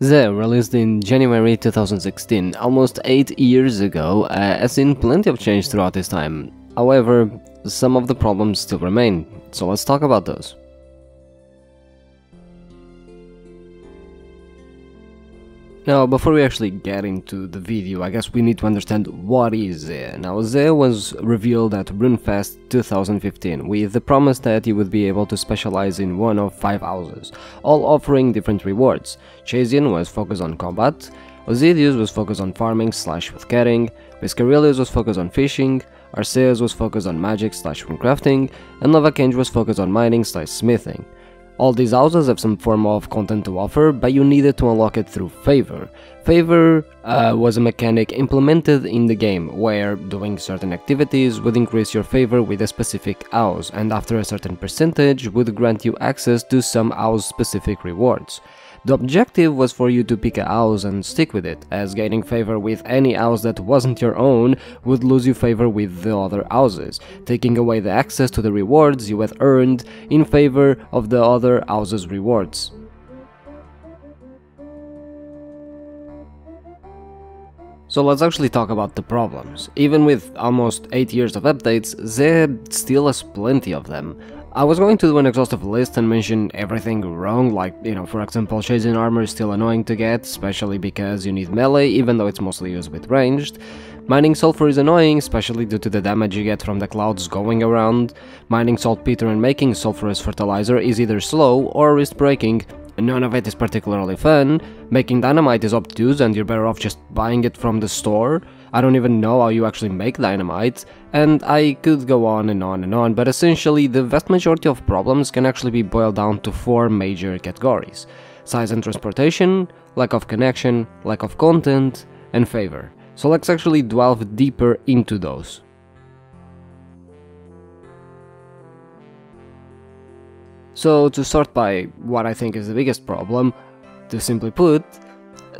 Zeah, released in January 2016, almost 8 years ago, has seen plenty of change throughout this time. However, some of the problems still remain, so let's talk about those. Now, before we actually get into the video, I guess we need to understand what is Zeah. Now, Zeah was revealed at RuneFest 2015, with the promise that you would be able to specialize in one of 5 houses, all offering different rewards. Chasian was focused on combat, Osidius was focused on farming / with carrying, Piscarilius was focused on fishing, Arceus was focused on magic / runecrafting, and Novakange was focused on mining / smithing. All these houses have some form of content to offer, but you needed to unlock it through Favour. Favour was a mechanic implemented in the game, where doing certain activities would increase your favour with a specific house, and after a certain percentage would grant you access to some house-specific rewards. The objective was for you to pick a house and stick with it, as gaining favor with any house that wasn't your own would lose you favor with the other houses, taking away the access to the rewards you had earned in favor of the other houses' rewards. So let's actually talk about the problems. Even with almost 8 years of updates, Zeah still has plenty of them. I was going to do an exhaustive list and mention everything wrong, like, for example, chasing armor is still annoying to get, especially because you need melee, even though it's mostly used with ranged. Mining sulfur is annoying, especially due to the damage you get from the clouds going around. Mining saltpeter and making sulfurous fertilizer is either slow or risk breaking. None of it is particularly fun. Making dynamite is obtuse and you're better off just buying it from the store. I don't even know how you actually make dynamite, and I could go on and on and on, but essentially the vast majority of problems can actually be boiled down to 4 major categories: size and transportation, lack of connection, lack of content, and favor. So let's actually delve deeper into those. So to start by what I think is the biggest problem, to simply put,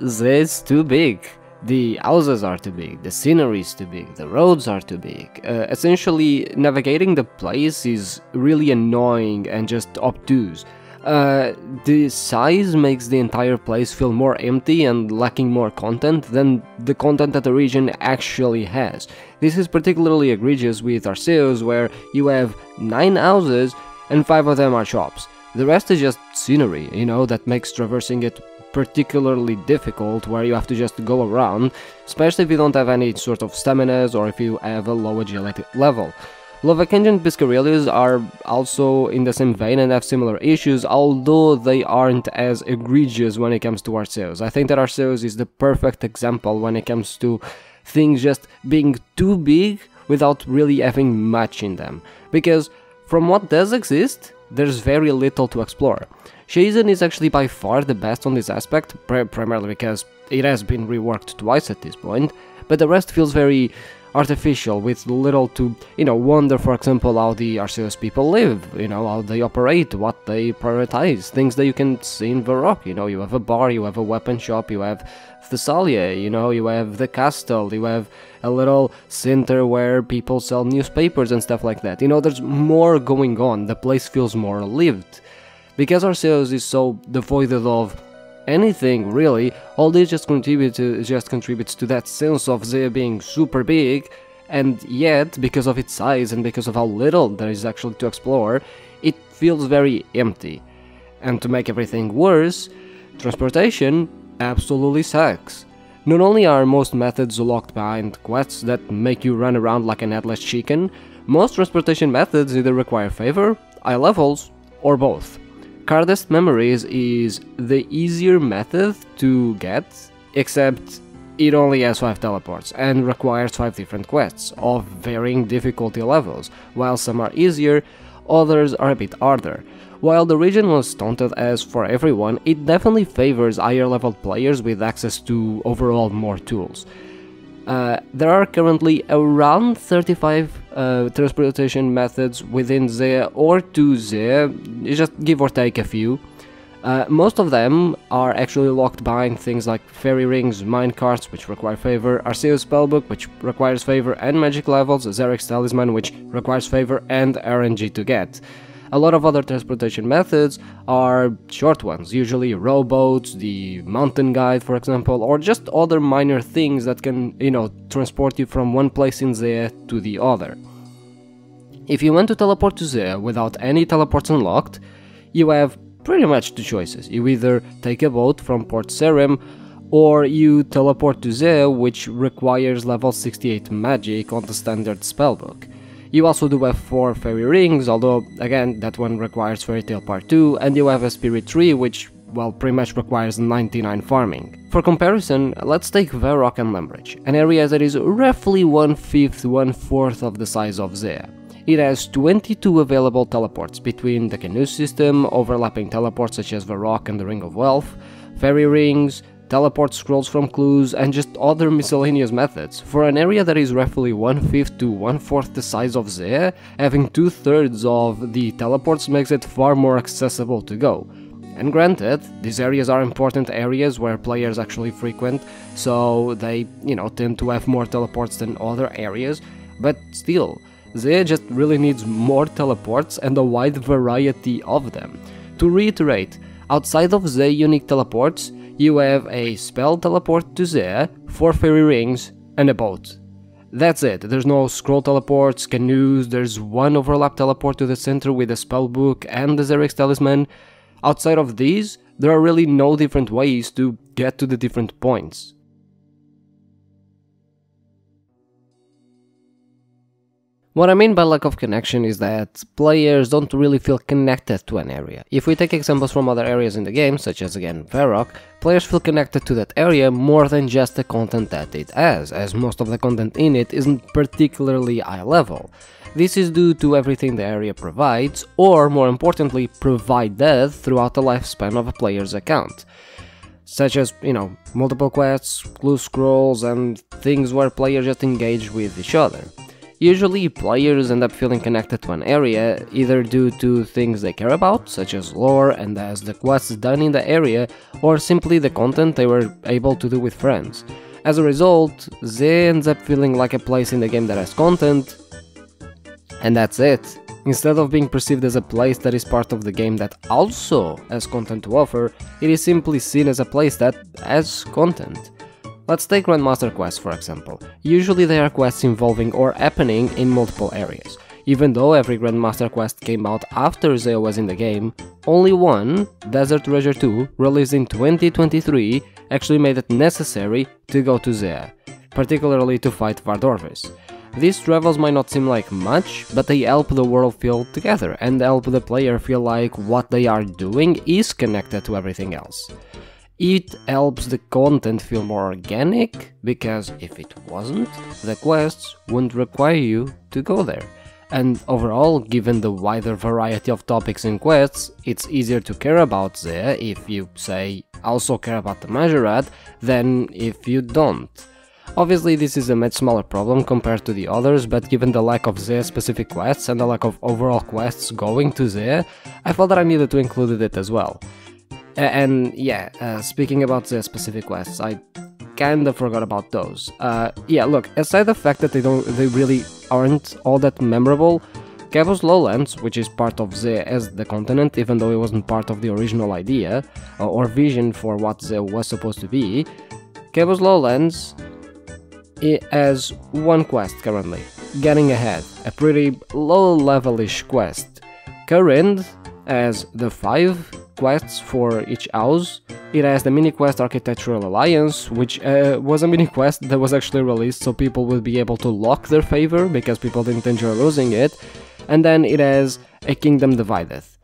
Zeah is too big. The houses are too big, the scenery is too big, the roads are too big. Essentially, navigating the place is really annoying and just obtuse. The size makes the entire place feel more empty and lacking more content than the content that the region actually has. This is particularly egregious with Arceus, where you have 9 houses and 5 of them are shops. The rest is just scenery, that makes traversing it particularly difficult, where you have to just go around, especially if you don't have any sort of staminas or if you have a low agility level. Novakange and Piscarilius are also in the same vein and have similar issues, although they aren't as egregious when it comes to Arceus. I think that Arceus is the perfect example when it comes to things just being too big without really having much in them, because from what does exist, there's very little to explore. Chasian is actually by far the best on this aspect, primarily because it has been reworked twice at this point, but the rest feels very artificial, with little to, wonder, for example, how the Arceus people live, how they operate, what they prioritize, things that you can see in Varrock. You have a bar, you have a weapon shop, you have Thessalia, you have the castle, you have a little center where people sell newspapers and stuff like that. There's more going on, the place feels more lived. Because Arceus is so devoid of anything, really, all this just contributes to that sense of Zeah being super big, and yet, because of its size and because of how little there is actually to explore, it feels very empty. And to make everything worse, transportation absolutely sucks. Not only are most methods locked behind quests that make you run around like an headless chicken, most transportation methods either require favor, high levels, or both. Cardest Memories is the easier method to get, except it only has 5 teleports and requires 5 different quests of varying difficulty levels. While some are easier, others are a bit harder. While the region was stunted as for everyone, it definitely favors higher level players with access to overall more tools. There are currently around 35 transportation methods within Zeah or to Zeah, just give or take a few. Most of them are actually locked behind things like fairy rings, minecarts, which require favor, Arceus spellbook, which requires favor and magic levels, Xeric's talisman, which requires favor and RNG to get. A lot of other transportation methods are short ones, usually rowboats, the mountain guide for example, or just other minor things that can, transport you from one place in Zeah to the other. If you want to teleport to Zeah without any teleports unlocked, you have pretty much two choices. You either take a boat from Port Serene, or you teleport to Zeah, which requires level 68 magic on the standard spellbook. You also do have 4 fairy rings, although again that one requires Fairy Tale Part 2, and you have a spirit tree which, well, pretty much requires 99 farming. For comparison, let's take Varrock and Lambridge, an area that is roughly 1/5, 1/4 of the size of Zeah. It has 22 available teleports between the canoe system, overlapping teleports such as Varrock and the Ring of Wealth, fairy rings, teleport scrolls from clues, and just other miscellaneous methods. For an area that is roughly 1/5 to 1/4 the size of Zeah, having 2/3 of the teleports makes it far more accessible to go. And granted, these areas are important areas where players actually frequent, so they, tend to have more teleports than other areas, but still, Zeah just really needs more teleports and a wide variety of them. To reiterate, outside of Zeah unique teleports, you have a spell teleport to Zeah, 4 fairy rings, and a boat. That's it, there's no scroll teleports, canoes, there's one overlap teleport to the center with a spellbook and the Xerix talisman. Outside of these, there are really no different ways to get to the different points. What I mean by lack of connection is that players don't really feel connected to an area. If we take examples from other areas in the game, such as again Varrock, players feel connected to that area more than just the content that it has, as most of the content in it isn't particularly high level. This is due to everything the area provides, or more importantly, provided throughout the lifespan of a player's account. Such as, multiple quests, clue scrolls, and things where players just engage with each other. Usually, players end up feeling connected to an area either due to things they care about, such as lore and as the quests done in the area, or simply the content they were able to do with friends. As a result, Zeah ends up feeling like a place in the game that has content, and that's it. Instead of being perceived as a place that is part of the game that also has content to offer, it is simply seen as a place that has content. Let's take Grandmaster quests for example. Usually they are quests involving or happening in multiple areas. Even though every Grandmaster quest came out after Zeah was in the game, only one, Desert Treasure 2, released in 2023, actually made it necessary to go to Zeah, particularly to fight Vardorvis. These travels might not seem like much, but they help the world feel together and help the player feel like what they are doing is connected to everything else. It helps the content feel more organic, because if it wasn't, the quests wouldn't require you to go there. And overall, given the wider variety of topics in quests, it's easier to care about Zeah if you, say, also care about the Majorad, than if you don't. Obviously this is a much smaller problem compared to the others, but given the lack of Zeah specific quests and the lack of overall quests going to Zeah, I felt that I needed to include it as well. And yeah, speaking about Zeah specific quests, I kinda forgot about those. Yeah, look, aside the fact that they really aren't all that memorable, Cabos Lowlands, which is part of Zeah as the continent, even though it wasn't part of the original idea or vision for what Zeah was supposed to be, Cabos Lowlands it has one quest currently, Getting Ahead, a pretty low-level-ish quest. Current has the 5 quests for each house. It has the mini-quest Architectural Alliance, which was a mini-quest that was actually released so people would be able to lock their favor, because people didn't enjoy losing it. And then it has a Kingdom Divideth,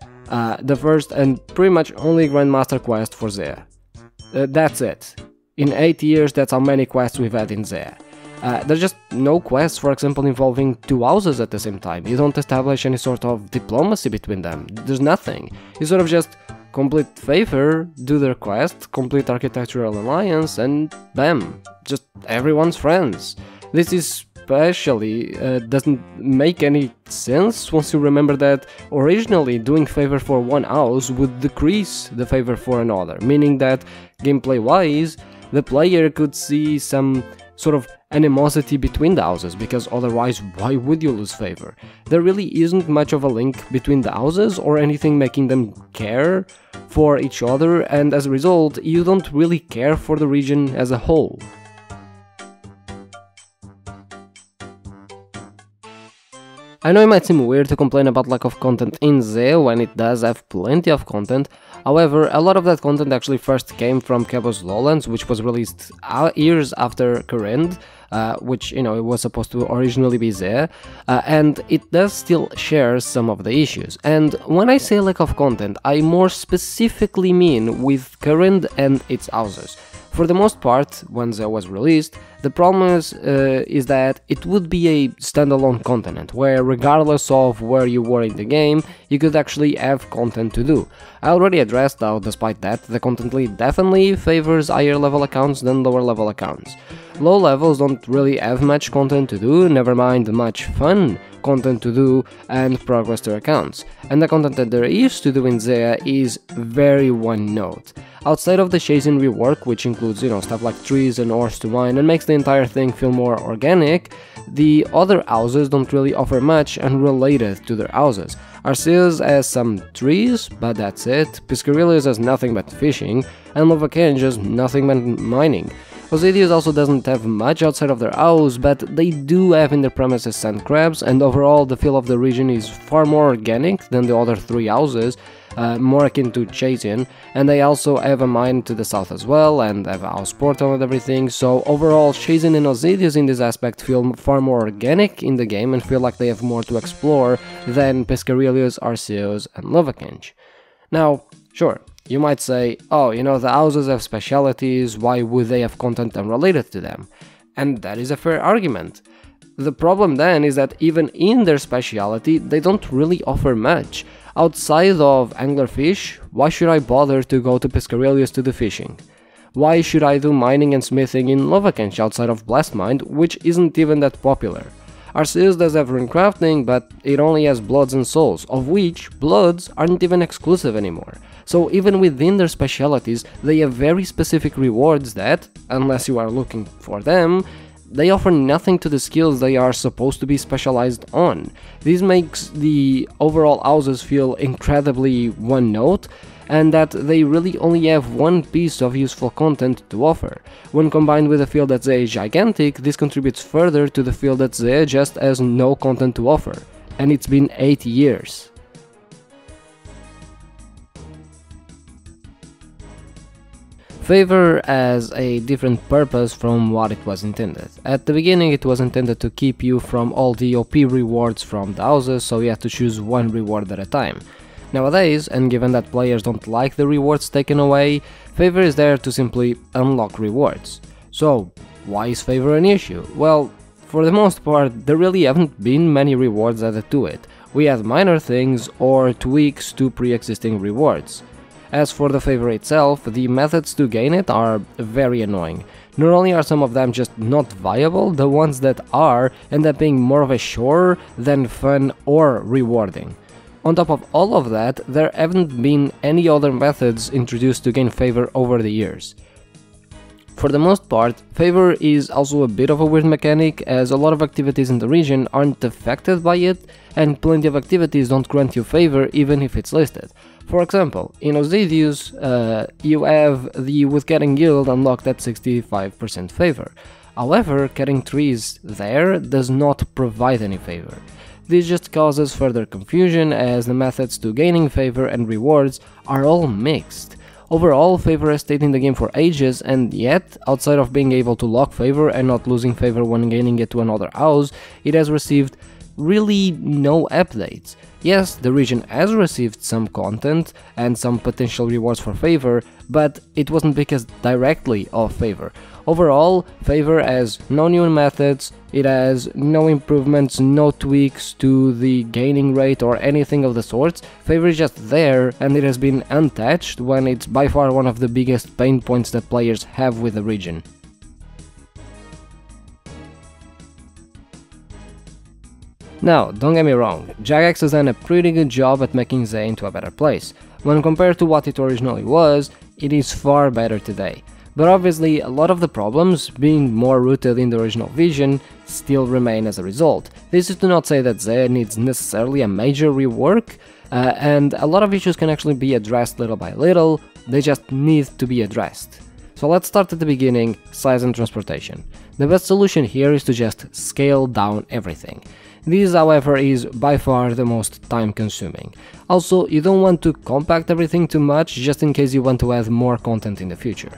the first and pretty much only Grandmaster quest for Zeah. That's it. In 8 years, that's how many quests we've had in Zeah. There's just no quests, for example, involving 2 houses at the same time. You don't establish any sort of diplomacy between them. There's nothing. You sort of just complete Favour, do their quest, complete Architectural Alliance, and bam, just everyone's friends. This especially doesn't make any sense once you remember that originally doing Favour for one house would decrease the Favour for another, meaning that gameplay-wise, the player could see some sort of animosity between the houses, because otherwise why would you lose favor? There really isn't much of a link between the houses or anything making them care for each other, and as a result you don't really care for the region as a whole. I know it might seem weird to complain about lack of content in Zeah when it does have plenty of content. However, a lot of that content actually first came from Cabos Lowlands, which was released years after Current, which, you know, it was supposed to originally be Zeah, and it does still share some of the issues. And when I say lack of content, I more specifically mean with Current and its houses. For the most part, when Zeah was released, the problem is that it would be a standalone continent, where regardless of where you were in the game, you could actually have content to do. I already addressed how, despite that, the content lead definitely favors higher level accounts than lower level accounts. Low levels don't really have much content to do, never mind much fun content to do and progress their accounts, and the content that there is to do in Zeah is very one note. Outside of the chasing rework, which includes, you know, stuff like trees and ores to mine and makes the entire thing feel more organic, the other houses don't really offer much unrelated to their houses. Arceus has some trees, but that's it, Piscarilius has nothing but fishing, and Lovacange has nothing but mining. Osidius also doesn't have much outside of their house, but they do have in their premises sand crabs, and overall the feel of the region is far more organic than the other three houses, more akin to Chasian, and they also have a mine to the south as well, and have a house portal and everything, so overall Chasian and Osidius in this aspect feel far more organic in the game and feel like they have more to explore than Piscarilius, Arceus and Lovacange. Now, sure, you might say, oh, you know, the houses have specialities, why would they have content unrelated to them? And that is a fair argument. The problem then is that even in their speciality, they don't really offer much. Outside of anglerfish, why should I bother to go to Piscarilius to do fishing? Why should I do mining and smithing in Lovacange outside of Blastmind, which isn't even that popular? Arceus does have rune crafting, but it only has bloods and souls, of which bloods aren't even exclusive anymore. So even within their specialities, they have very specific rewards that, unless you are looking for them, they offer nothing to the skills they are supposed to be specialized on. This makes the overall houses feel incredibly one note, and that they really only have one piece of useful content to offer. When combined with the feel that Zeah is gigantic, this contributes further to the feel that Zeah just has no content to offer. And it's been 8 years. Favour has a different purpose from what it was intended. At the beginning it was intended to keep you from all the OP rewards from the houses, so you had to choose one reward at a time. Nowadays, and given that players don't like the rewards taken away, Favour is there to simply unlock rewards. So, why is Favour an issue? Well, for the most part, there really haven't been many rewards added to it. We had minor things or tweaks to pre-existing rewards. As for the Favour itself, the methods to gain it are very annoying. Not only are some of them just not viable, the ones that are end up being more of a chore than fun or rewarding. On top of all of that, there haven't been any other methods introduced to gain Favour over the years. For the most part, Favour is also a bit of a weird mechanic, as a lot of activities in the region aren't affected by it, and plenty of activities don't grant you Favour even if it's listed. For example, in Osidius, you have the with getting yield unlocked at 65% Favour. However, cutting trees there does not provide any Favour. This just causes further confusion, as the methods to gaining Favour and rewards are all mixed. Overall, Favour has stayed in the game for ages, and yet, outside of being able to lock Favour and not losing Favour when gaining it to another house, it has received really no updates. Yes, the region has received some content and some potential rewards for Favour, but it wasn't because directly of Favour. Overall, Favour has no new methods, it has no improvements, no tweaks to the gaining rate or anything of the sorts. Favour is just there, and it has been untouched when it's by far one of the biggest pain points that players have with the region. Now, don't get me wrong, Jagex has done a pretty good job at making Zeah into a better place. When compared to what it originally was, it is far better today. but obviously a lot of the problems, being more rooted in the original vision, still remain as a result. This is to not say that Zeah needs necessarily a major rework, and a lot of issues can actually be addressed little by little, they just need to be addressed. So let's start at the beginning, size and transportation. The best solution here is to just scale down everything. This, however, is by far the most time consuming. Also, you don't want to compact everything too much just in case you want to add more content in the future.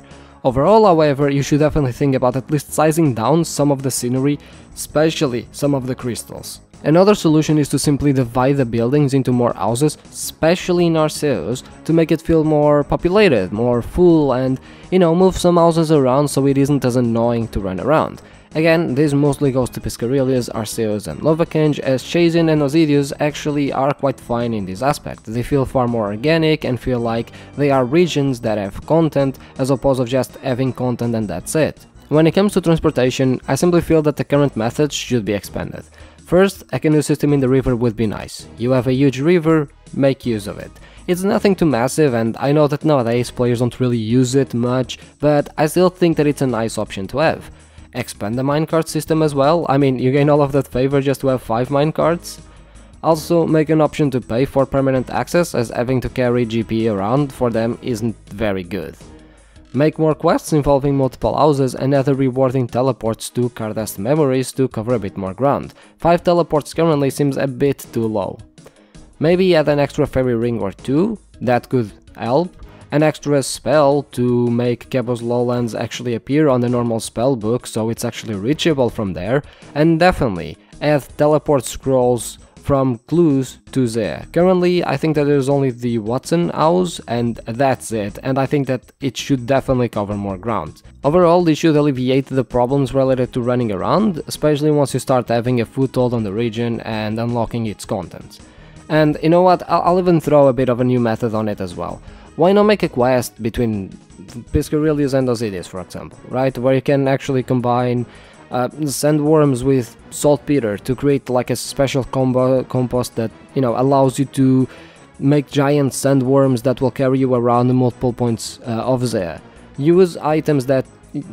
Overall, however, you should definitely think about at least sizing down some of the scenery, especially some of the crystals. Another solution is to simply divide the buildings into more houses, especially in Arceus, to make it feel more populated, more full, and, move some houses around so it isn't as annoying to run around. Again, this mostly goes to Piscarilius, Arceus and Lovakenge, as Chazin and Osidius actually are quite fine in this aspect. They feel far more organic and feel like they are regions that have content, as opposed to just having content and that's it. When it comes to transportation, I simply feel that the current methods should be expanded. First, a canoe system in the river would be nice. You have a huge river, make use of it. It's nothing too massive, and I know that nowadays players don't really use it much, but I still think that it's a nice option to have. Expand the minecart system as well, I mean, you gain all of that favor just to have 5 minecarts. Also, make an option to pay for permanent access, as having to carry GP around for them isn't very good. Make more quests involving multiple houses and other rewarding teleports to Cardast memories to cover a bit more ground. 5 teleports currently seems a bit too low. Maybe add an extra fairy ring or 2, that could help. An extra spell to make Kebos Lowlands actually appear on the normal spell book so it's actually reachable from there. And definitely add teleport scrolls from clues to Zeah. Currently, I think that there's only the Watson house and that's it, and I think that it should definitely cover more ground. Overall, this should alleviate the problems related to running around, especially once you start having a foothold on the region and unlocking its content. And you know what, I'll even throw a bit of a new method on it as well. Why not make a quest between Piscarilius and Osidius, for example, right? Where you can actually combine sandworms with saltpeter to create like a special compost that, allows you to make giant sandworms that will carry you around multiple points of Zeah. Use items that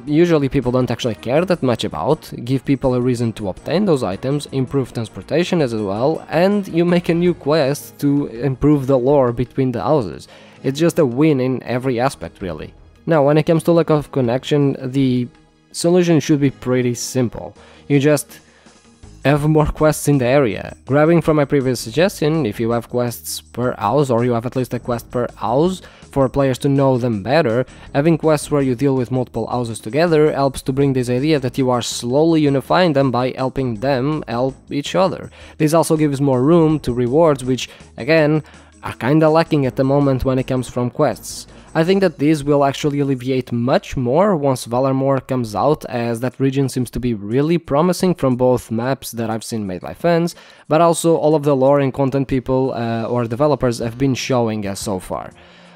usually people don't actually care that much about, give people a reason to obtain those items, improve transportation as well, and you make a new quest to improve the lore between the houses. It's just a win in every aspect, really. Now, when it comes to lack of connection, the solution should be pretty simple. You just have more quests in the area. Grabbing from my previous suggestion, if you have quests per house, or you have at least a quest per house, for players to know them better, having quests where you deal with multiple houses together helps to bring this idea that you are slowly unifying them by helping them help each other. This also gives more room to rewards, which, again, are kinda lacking at the moment when it comes from quests. I think that this will actually alleviate much more once Valarmore comes out, as that region seems to be really promising from both maps that I've seen made by fans, but also all of the lore and content people or developers have been showing us so far.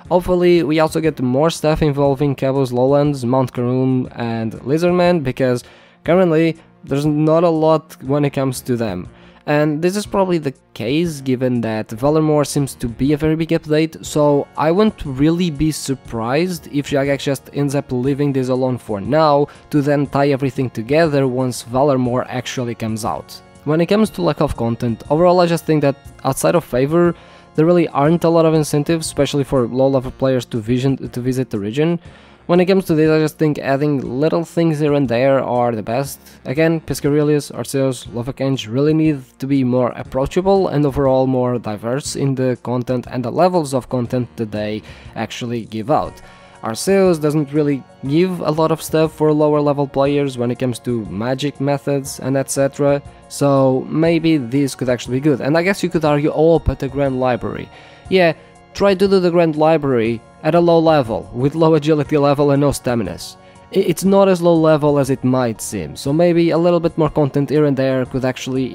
Hopefully we also get more stuff involving Kebos Lowlands, Mount Karum and Lizardman, because currently there's not a lot when it comes to them. And this is probably the case given that Valarmore seems to be a very big update, so I won't really be surprised if Jagex just ends up leaving this alone for now to then tie everything together once Valarmore actually comes out. When it comes to lack of content, overall I just think that outside of Favour, there really aren't a lot of incentives, especially for low-level players to visit the region. When it comes to this, I just think adding little things here and there are the best. Again, Piscarilius, Arceus, Lovakenge really need to be more approachable and overall more diverse in the content and the levels of content that they actually give out. Arceus doesn't really give a lot of stuff for lower level players when it comes to magic methods and etc. So maybe this could actually be good. And I guess you could argue, oh, but the Grand Library. Yeah, try to do the Grand Library at a low level, with low agility level and no staminas. It's not as low level as it might seem, so maybe a little bit more content here and there could actually,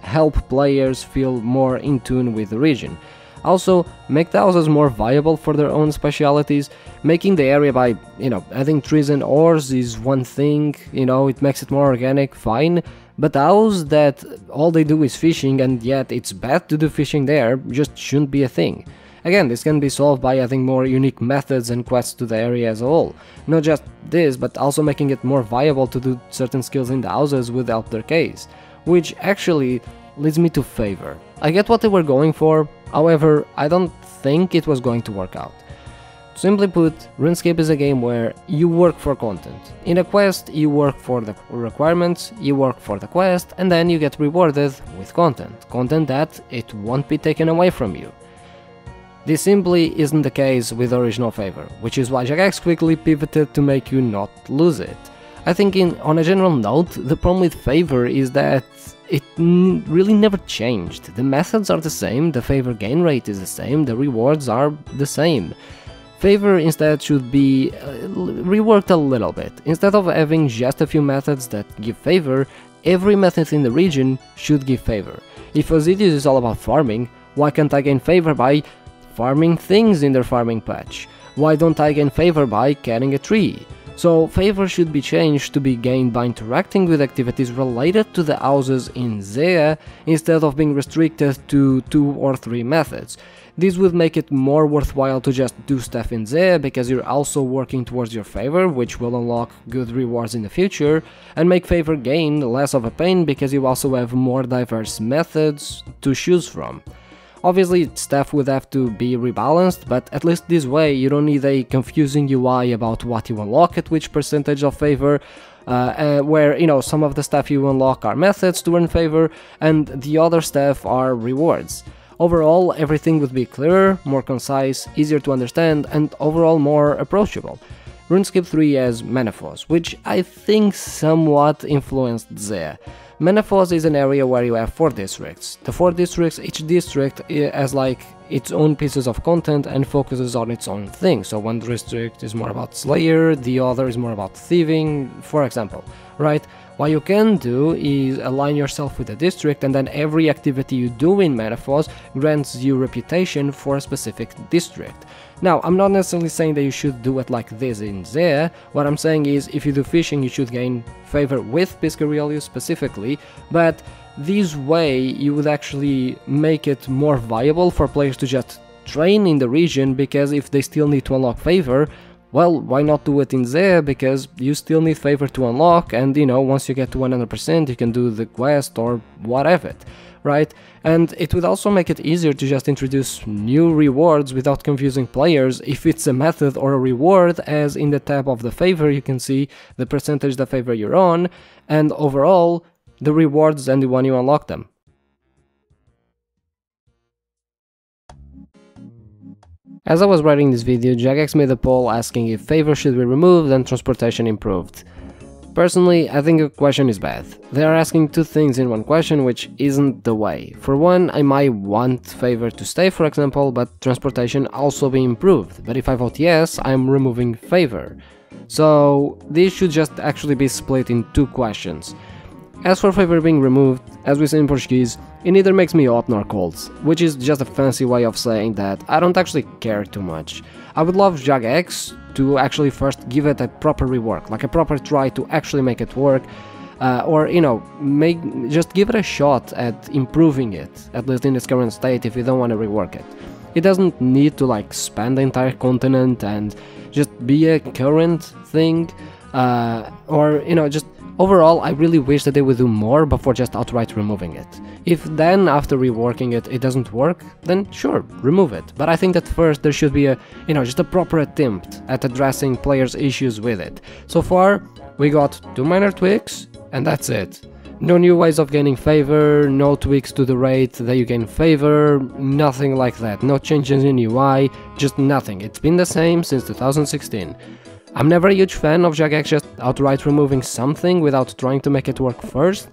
help players feel more in tune with the region. Also, make the houses more viable for their own specialities. Making the area by, adding trees and ores is one thing, it makes it more organic, fine. But houses that all they do is fishing and yet it's bad to do fishing there just shouldn't be a thing. Again, this can be solved by adding more unique methods and quests to the area as a whole. Not just this, but also making it more viable to do certain skills in the houses would help their case. Which actually leads me to Favour. I get what they were going for, however, I don't think it was going to work out. Simply put, RuneScape is a game where you work for content. In a quest, you work for the requirements, you work for the quest, and then you get rewarded with content. Content that it won't be taken away from you. This simply isn't the case with original Favour, which is why Jagex quickly pivoted to make you not lose it. I think on a general note, the problem with Favour is that it really never changed. The methods are the same, the Favour gain rate is the same, the rewards are the same. Favour instead should be reworked a little bit. Instead of having just a few methods that give Favour, every method in the region should give Favour. If Osidious is all about farming, why can't I gain Favour by farming things in their farming patch? Why don't I gain Favour by carrying a tree? So Favour should be changed to be gained by interacting with activities related to the houses in Zeah instead of being restricted to 2 or 3 methods. This would make it more worthwhile to just do stuff in Zeah because you're also working towards your Favour, which will unlock good rewards in the future, and make Favour gain less of a pain because you also have more diverse methods to choose from. Obviously, stuff would have to be rebalanced, but at least this way you don't need a confusing UI about what you unlock at which percentage of Favour, where, you know, some of the stuff you unlock are methods to earn Favour, and the other stuff are rewards. Overall, everything would be clearer, more concise, easier to understand, and overall more approachable. RuneScape 3 has Menaphos, which I think somewhat influenced Zeah. Menaphos is an area where you have 4 districts. The 4 districts, each district has like its own pieces of content and focuses on its own thing. So one district is more about Slayer, the other is more about thieving, for example, right? What you can do is align yourself with a district, and then every activity you do in Menaphos grants you reputation for a specific district. Now, I'm not necessarily saying that you should do it like this in Zeah. What I'm saying is, if you do fishing, you should gain Favour with Piscarielius specifically, but this way you would actually make it more viable for players to just train in the region, because if they still need to unlock Favour, well, why not do it in Zeah, because you still need Favour to unlock, and you know, once you get to 100% you can do the quest or whatever, right? And it would also make it easier to just introduce new rewards without confusing players if it's a method or a reward, as in the tab of the Favour you can see the percentage the Favour you're on, and overall the rewards and when you unlock them. As I was writing this video, Jagex made a poll asking if Favour should be removed and transportation improved. Personally, I think the question is bad. They are asking 2 things in one question, which isn't the way. For one, I might want Favour to stay, for example, but transportation also be improved. But if I vote yes, I'm removing Favour. So this should just actually be split in 2 questions. As for Favour being removed, as we say in Portuguese, it neither makes me hot nor cold, which is just a fancy way of saying that I don't actually care too much. I would love Jagex to actually first give it a proper rework, like a proper try to actually make it work, or, you know, just give it a shot at improving it, at least in its current state, if you don't want to rework it. It doesn't need to like span the entire continent and just be a current thing, or, you know, just overall, I really wish that they would do more before just outright removing it. If then, after reworking it, it doesn't work, then sure, remove it. But I think that first there should be a, you know, just a proper attempt at addressing players' issues with it. So far, we got 2 minor tweaks, and that's it. No new ways of gaining Favour, no tweaks to the rate that you gain Favour, nothing like that. No changes in UI, just nothing. It's been the same since 2016. I'm never a huge fan of Jagex just outright removing something without trying to make it work first,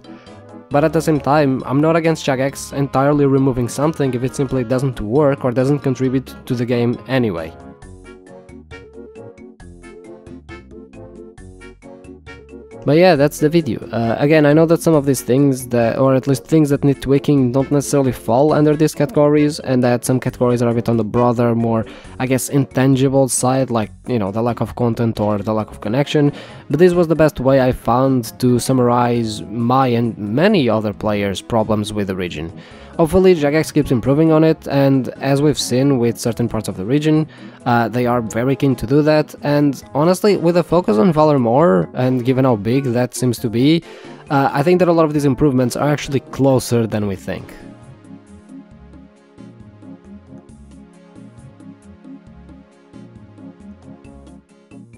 but at the same time, I'm not against Jagex entirely removing something if it simply doesn't work or doesn't contribute to the game anyway. But yeah, that's the video. Again, I know that some of these things, or at least things that need tweaking, don't necessarily fall under these categories, and that some categories are a bit on the broader, more, I guess, intangible side, like you know, the lack of content or the lack of connection, but this was the best way I found to summarize my and many other players' problems with the region. Hopefully Jagex keeps improving on it, and as we've seen with certain parts of the region, they are very keen to do that, and honestly, with a focus on Valarmore, and given how big that seems to be, I think that a lot of these improvements are actually closer than we think.